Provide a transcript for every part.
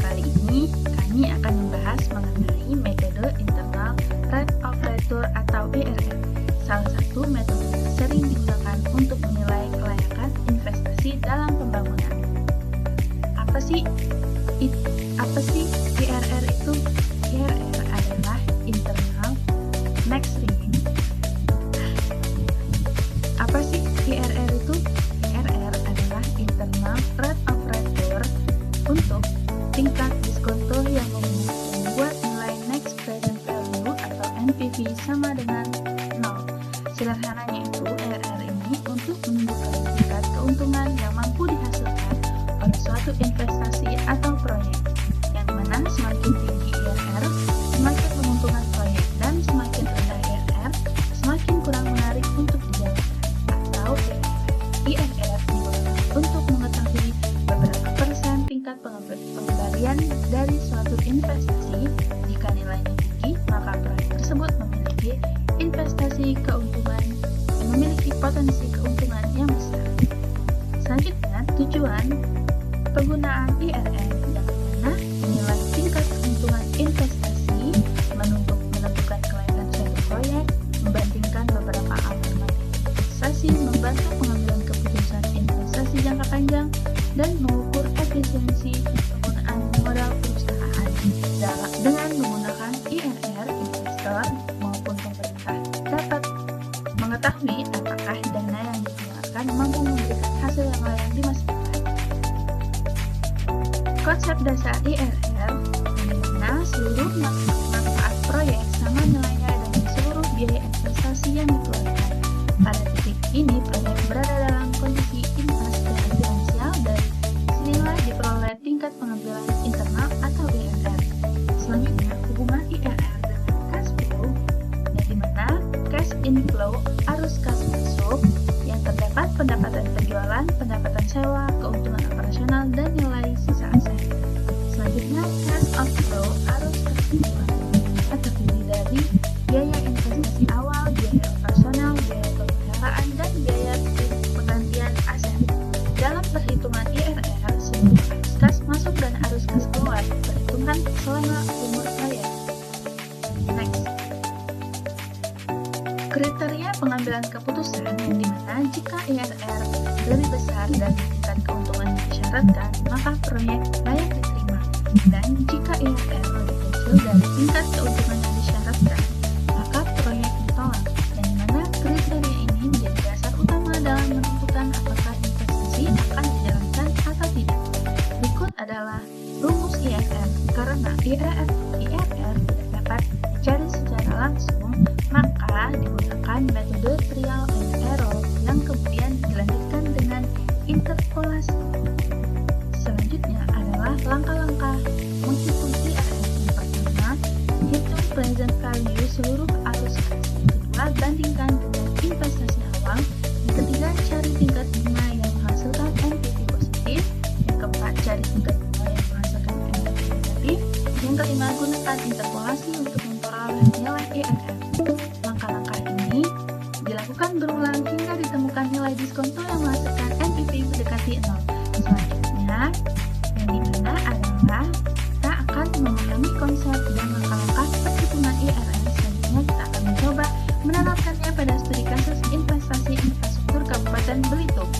Kali ini kami akan membahas mengenai metode internal rate of return atau IRR, salah satu metode yang sering digunakan untuk menilai kelayakan investasi dalam pembangunan. Apa sih IRR itu? IRR adalah internal next rating. Apa sih IRR itu? IRR adalah internal rate of return untuk tingkat diskonto yang membuat nilai next present value atau NPV sama dengan 0. Sederhananya itu, IRR ini untuk menunjukkan tingkat keuntungan yang mampu dihasilkan oleh suatu investasi atau proyek, yang mana semakin tinggi IRR, semakin menguntungkan proyek, dan semakin rendah IRR, semakin kurang menarik untuk dijalankan. Atau IRR digunakan untuk mengetahui beberapa persen tingkat pengembalian dari suatu investasi. Jika nilainya tinggi, maka proyek tersebut memiliki potensi keuntungan yang besar. Selanjutnya, tujuan penggunaan IRR yang mana menilai tingkat keuntungan investasi, menentukan kelayakan suatu proyek, membandingkan beberapa alternatif investasi, membantu pengambilan keputusan investasi jangka panjang, dan mengukur efisiensi penggunaan modal perusahaan. Dengan menggunakan IRR, investor maupun pemerintah dapat mengetahui apakah dana yang dikeluarkan mampu memberikan hasil yang layak di masa depan. Konsep dasar IRR, di mana seluruh manfaat proyek sama nilainya dengan seluruh biaya investasi yang dikeluarkan. Pada titik ini, proyek berada dalam kondisi impas dari finansial, dari sinilah diperoleh tingkat pengambilan internal atau IRR. Selanjutnya, hubungan IRR dengan cash flow, yang dimana cash inflow arus kas masuk yang terdapat pendapatan penjualan, pendapatan sewa, keuntungan operasional, dan nilai sisa aset. Selanjutnya, cash outflow arus kas keluar yang terdiri dari biaya investasi awal, biaya operasional, biaya pemeliharaan, dan biaya penggantian aset. Dalam perhitungan IRR, seluruh arus kas masuk dan arus kas keluar diperhitungkan selama umur proyek. Next, kriteria pengambilan keputusan, yang dimana jika IRR lebih besar dari tingkat keuntungan yang disyaratkan, maka proyek layak diterima, dan jika IRR lebih kecil dari tingkat keuntungan yang disyaratkan, maka proyek ditolak. Yang dimana kriteria ini menjadi dasar utama dalam menentukan apakah investasi akan dijalankan atau tidak. Berikut adalah rumus IRR. Karena IRR tidak dapat dicari secara langsung, maka digunakan metode trial and error yang kemudian dilanjutkan dengan interpolasi. Selanjutnya adalah langkah-langkah menghitung IRR. Yang pertama, hitung present value seluruh arus kas. Yang kedua, bandingkan dengan investasi awal. Yang ketiga, cari tingkat bunga yang menghasilkan NPV positif. Yang keempat, cari tingkat bunga yang menghasilkan NPV negatif. Yang kelima, gunakan interpolasi untuk memperoleh nilai IRR. Langkah-langkah ini dilakukan berulang hingga ditemukan nilai diskonto yang menghasilkan NPV mendekati 0. Selanjutnya, yang dimana adalah kita akan memahami konsep dan langkah-langkah perhitungan IRR. Selanjutnya, kita akan mencoba menerapkannya pada studi kasus investasi infrastruktur Kabupaten Belitung.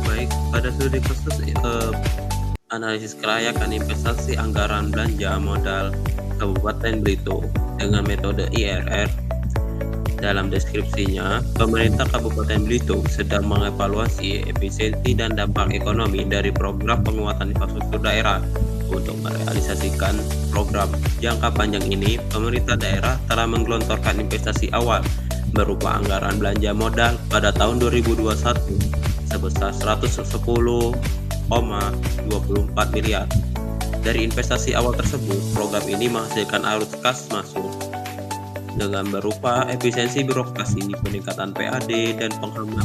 Baik, pada studi kasus analisis kelayakan investasi anggaran belanja modal Kabupaten Belitung dengan metode IRR. Dalam deskripsinya, pemerintah Kabupaten Belitung sedang mengevaluasi efisiensi dan dampak ekonomi dari program penguatan infrastruktur daerah. Untuk merealisasikan program jangka panjang ini, pemerintah daerah telah menggelontorkan investasi awal berupa anggaran belanja modal pada tahun 2021 sebesar 110,24 miliar. Dari investasi awal tersebut, program ini menghasilkan arus kas masuk dengan berupa efisiensi birokrasi, peningkatan PAD, dan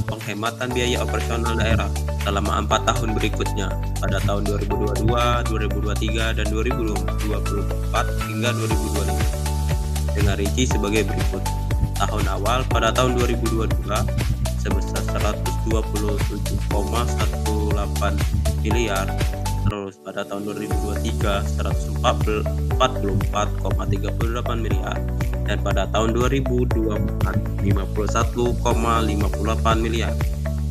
penghematan biaya operasional daerah selama 4 tahun berikutnya pada tahun 2022, 2023, dan 2024 hingga 2025 dengan rinci sebagai berikut. Tahun awal pada tahun 2022 sebesar 127,18 miliar, Terus pada tahun 2023 144,38 miliar, dan pada tahun 2024 51,58 miliar,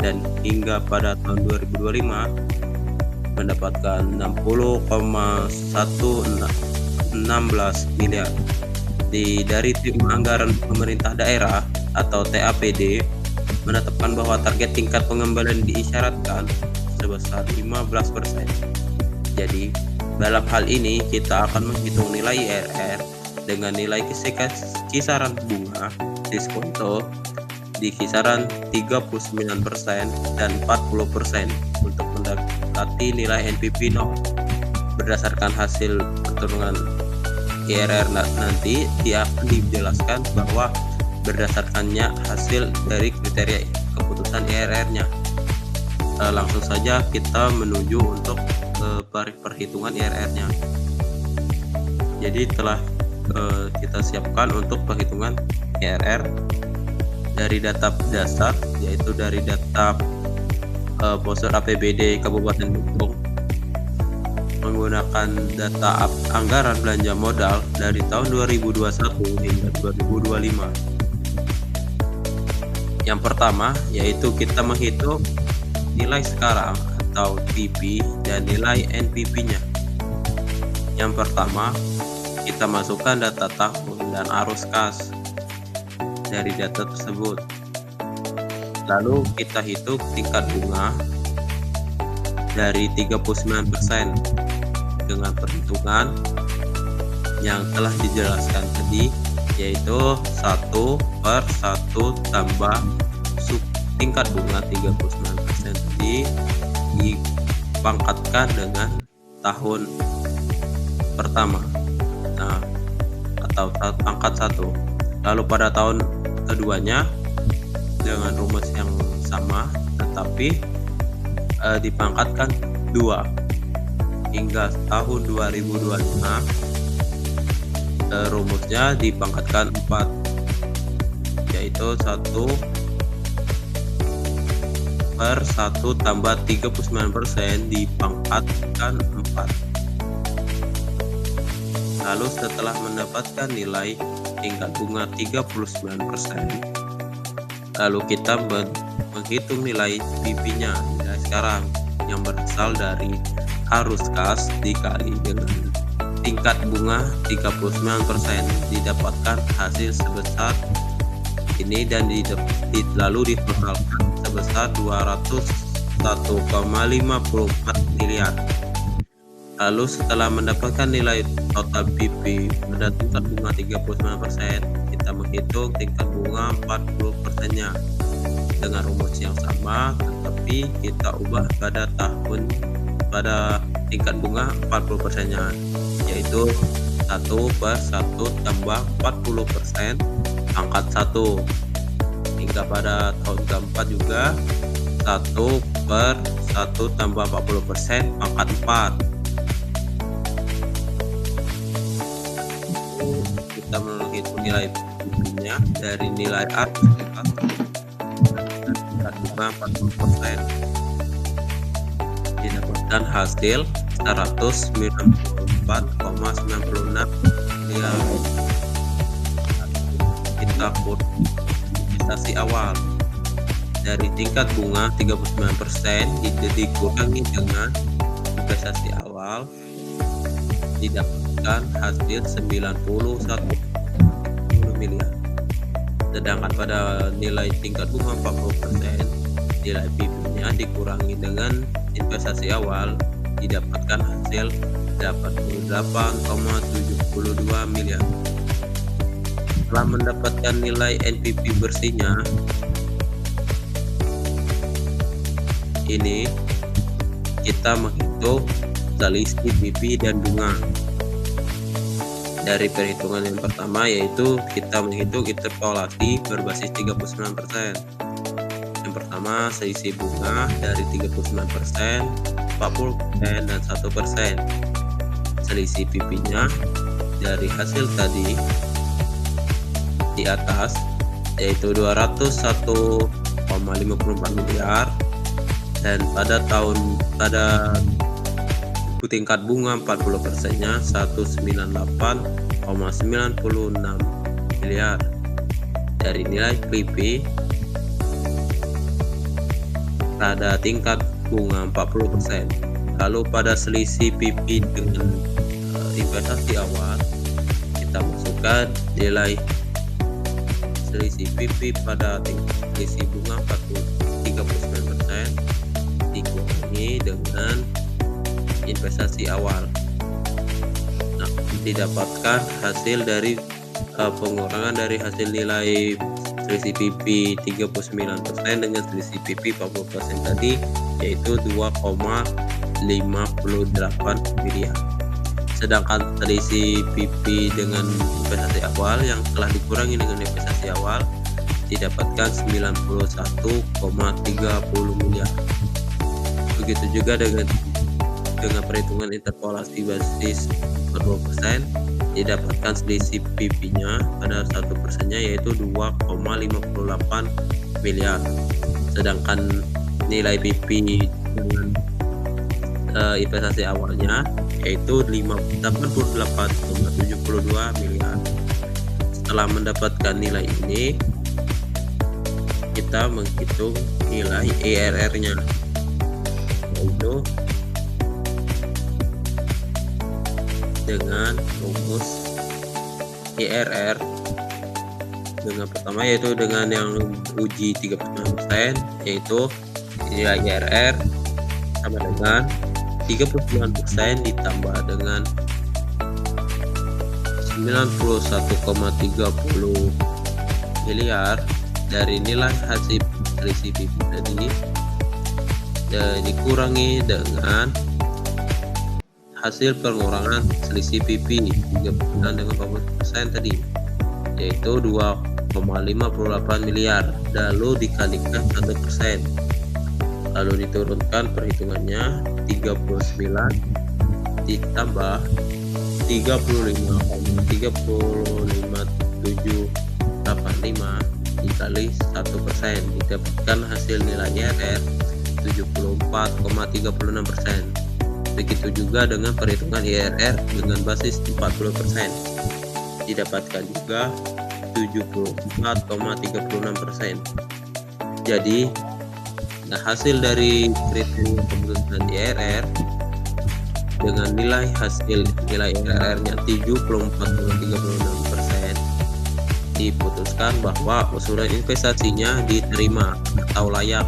dan hingga pada tahun 2025 mendapatkan 60,116 miliar. Dari tim anggaran pemerintah daerah atau TAPD menetapkan bahwa target tingkat pengembalian diisyaratkan sebesar 15%. Jadi, dalam hal ini kita akan menghitung nilai IRR dengan nilai kisaran bunga diskonto di kisaran 39% dan 40% untuk mendekati nilai NPV 0. Berdasarkan hasil perhitungan IRR nanti akan dijelaskan bahwa berdasarkannya hasil dari kriteria keputusan IRR-nya. Langsung saja kita menuju untuk perhitungan IRR-nya. Jadi telah kita siapkan untuk perhitungan IRR dari data dasar, yaitu dari data Postur APBD Kabupaten Belitung, menggunakan data anggaran belanja modal dari tahun 2021 hingga 2025. Yang pertama yaitu kita menghitung nilai sekarang atau PP dan nilai NPP-nya. Yang pertama, kita masukkan data tahun dan arus kas dari data tersebut. Lalu kita hitung tingkat bunga dari 39% dengan perhitungan yang telah dijelaskan tadi, yaitu 1/1 tambah tingkat bunga 39% tadi dipangkatkan dengan tahun pertama, atau pangkat 1. Lalu pada tahun keduanya dengan rumus yang sama, tetapi dipangkatkan 2 hingga tahun 2025. Rumusnya dipangkatkan 4, yaitu 1/1 tambah 39% dipangkatkan 4. Lalu setelah mendapatkan nilai tingkat bunga 39%, lalu kita menghitung nilai PP-nya nilai sekarang yang berasal dari arus kas dikali dengan tingkat bunga 39%, didapatkan hasil sebesar ini dan lalu ditotalkan sebesar 201,54 miliar. Lalu setelah mendapatkan nilai total PP pada tingkat bunga 39%, kita menghitung tingkat bunga 40%-nya dengan rumus yang sama, tetapi kita ubah pada tingkat bunga 40%-nya, yaitu 1/1 tambah 40% pangkat 1. Hingga pada tahun keempat juga 1/1 tambah 40% pangkat 4. Kita menghitung nilai PP-nya dari nilai A dan tingkat bunga 40%, didapatkan hasil 194,96 miliar. Kita investasi awal dari tingkat bunga 39% dikurangi dengan investasi awal, didapatkan hasil 91 miliar. Sedangkan pada nilai tingkat bunga 40%, nilai PP-nya dikurangi dengan investasi awal, didapatkan hasil 88,72 miliar. Setelah mendapatkan nilai NPP bersihnya, ini kita menghitung selisih PP dan bunga. Dari perhitungan yang pertama, yaitu kita menghitung interpolasi berbasis 39%. Yang pertama, selisih bunga dari 39%, 40% dan 1%. Selisih PP-nya dari hasil tadi di atas, yaitu 201,54 miliar, dan pada tingkat bunga 40%-nya 198,96 miliar. Dari nilai PP pada tingkat bunga 40%. Lalu pada selisih PP dengan investasi awal, kita masukkan nilai selisih PP pada tingkat selisih bunga 39% dikurangi dengan investasi awal. Nah, didapatkan hasil dari pengurangan dari hasil nilai selisih PP 39% dengan selisih PP 40% tadi, yaitu 2,58 miliar. Sedangkan selisih PP dengan investasi awal yang telah dikurangi dengan investasi awal didapatkan 91,30 miliar. Begitu juga dengan perhitungan interpolasi basis 2%, didapatkan selisih PP-nya pada 1%-nya yaitu 2,58 miliar. Sedangkan nilai PP dengan investasi awalnya yaitu 88,72 miliar. Setelah mendapatkan nilai ini, kita menghitung nilai ERR-nya, yaitu dengan rumus ERR dengan pertama yaitu dengan yang uji 39%, yaitu nilai ERR sama dengan 39% ditambah dengan 91,30 miliar dari nilai hasil selisih PP tadi dikurangi dengan hasil pengurangan selisih PP 39 dengan 40% tadi, yaitu 2,58 miliar, lalu dikalikan 1%, lalu diturunkan perhitungannya 39 ditambah 35,35785 dikali 1%, didapatkan hasil nilai ERR 74,36%. Begitu juga dengan perhitungan IRR dengan basis 40%, didapatkan juga 74,36%. Jadi hasil dari perhitungan keputusan IRR dengan nilai hasil nilai IRR-nya 74,36%, diputuskan bahwa usulan investasinya diterima atau layak.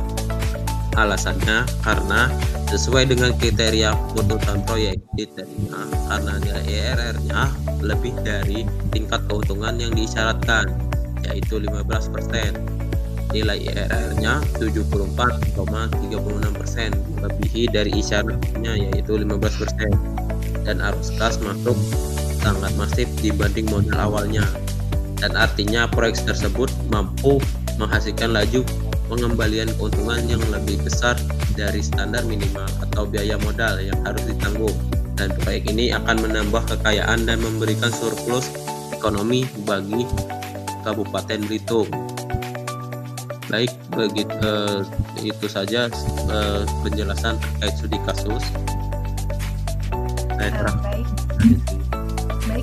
Alasannya karena sesuai dengan kriteria keputusan proyek diterima karena nilai ERR-nya lebih dari tingkat keuntungan yang diisyaratkan, yaitu 15%. Nilai ERR-nya 74,36%, melebihi dari isyaratnya yaitu 15%, dan arus kas masuk sangat masif dibanding modal awalnya, dan artinya proyek tersebut mampu menghasilkan laju pengembalian keuntungan yang lebih besar dari standar minimal atau biaya modal yang harus ditanggung, dan proyek ini akan menambah kekayaan dan memberikan surplus ekonomi bagi Kabupaten Belitung. Baik, begitu itu saja penjelasan terkait studi kasus. Baik,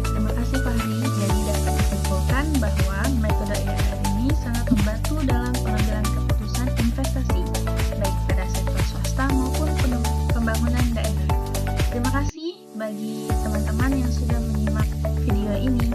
terima kasih Fahri. Jadi dapat disimpulkan bahwa metode IRR ini sangat membantu dalam pengambilan keputusan investasi, baik pada sektor swasta maupun pembangunan daerah. Terima kasih bagi teman-teman yang sudah menyimak video ini.